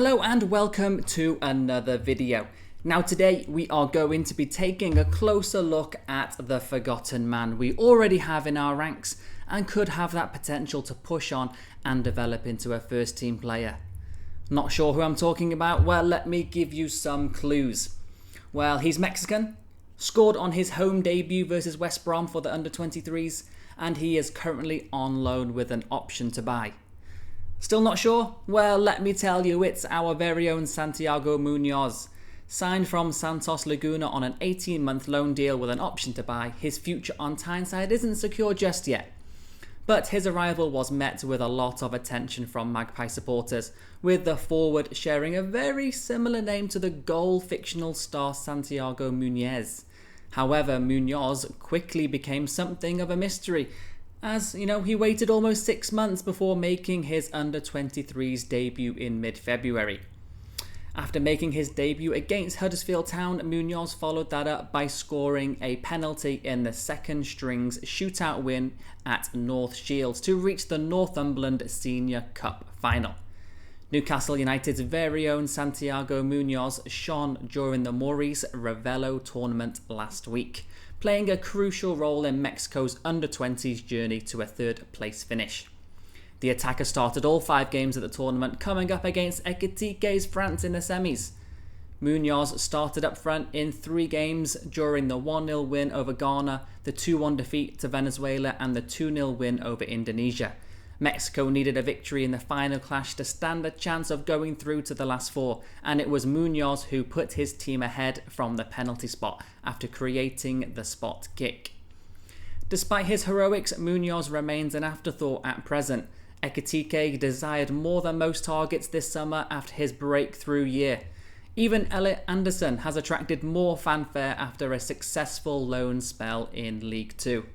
Hello and welcome to another video. Now today we are going to be taking a closer look at the forgotten man we already have in our ranks and could have that potential to push on and develop into a first team player. Not sure who I'm talking about? Well, let me give you some clues. Well, he's Mexican, scored on his home debut versus West Brom for the Under-23s, and he is currently on loan with an option to buy. Still not sure? Well, let me tell you, it's our very own Santiago Muñoz. Signed from Santos Laguna on an 18-month loan deal with an option to buy, his future on Tyneside isn't secure just yet. But his arrival was met with a lot of attention from Magpie supporters, with the forward sharing a very similar name to the goal fictional star Santiago Muñoz. However, Muñoz quickly became something of a mystery, as he waited almost 6 months before making his Under-23s debut in mid-February. After making his debut against Huddersfield Town, Muñoz followed that up by scoring a penalty in the second strings shootout win at North Shields to reach the Northumberland Senior Cup final. Newcastle United's very own Santiago Muñoz shone during the Maurice Revello Tournament last week, playing a crucial role in Mexico's Under-20s journey to a third place finish. The attacker started all 5 games of the tournament, coming up against Ekitike's France in the semis. Muñoz started up front in 3 games during the 1-0 win over Ghana, the 2-1 defeat to Venezuela and the 2-0 win over Indonesia. Mexico needed a victory in the final clash to stand a chance of going through to the last 4, and it was Muñoz who put his team ahead from the penalty spot after creating the spot kick. Despite his heroics, Muñoz remains an afterthought at present. Ekitike desired more than most targets this summer after his breakthrough year. Even Elliot Anderson has attracted more fanfare after a successful loan spell in League 2.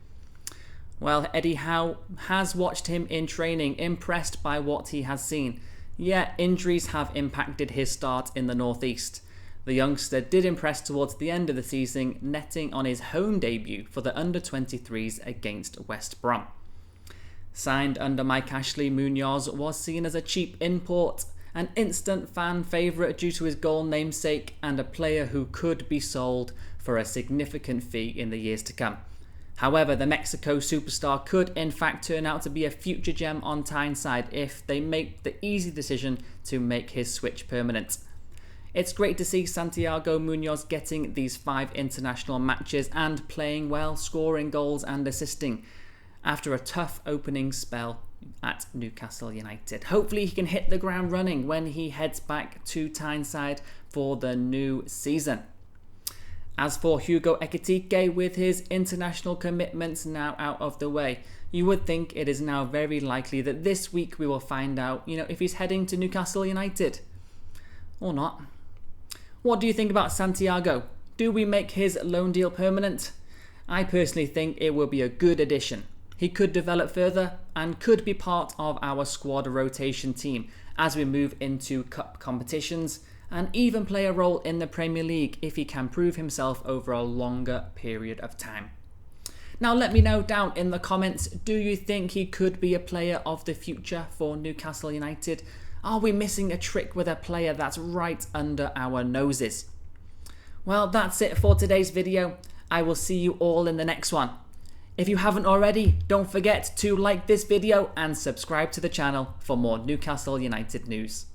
Well, Eddie Howe has watched him in training, impressed by what he has seen. Yet injuries have impacted his start in the Northeast. The youngster did impress towards the end of the season, netting on his home debut for the Under-23s against West Brom. Signed under Mike Ashley, Muñoz was seen as a cheap import, an instant fan favourite due to his goal namesake, and a player who could be sold for a significant fee in the years to come. However, the Mexico superstar could in fact turn out to be a future gem on Tyneside if they make the easy decision to make his switch permanent. It's great to see Santiago Muñoz getting these 5 international matches and playing well, scoring goals and assisting after a tough opening spell at Newcastle United. Hopefully he can hit the ground running when he heads back to Tyneside for the new season. As for Hugo Ekitike, with his international commitments now out of the way, you would think it is now very likely that this week we will find out, if he's heading to Newcastle United or not. What do you think about Santiago? Do we make his loan deal permanent? I personally think it will be a good addition. He could develop further and could be part of our squad rotation team as we move into cup competitions, and even play a role in the Premier League if he can prove himself over a longer period of time. Now let me know down in the comments, do you think he could be a player of the future for Newcastle United? Are we missing a trick with a player that's right under our noses? Well, that's it for today's video. I will see you all in the next one. If you haven't already, don't forget to like this video and subscribe to the channel for more Newcastle United news.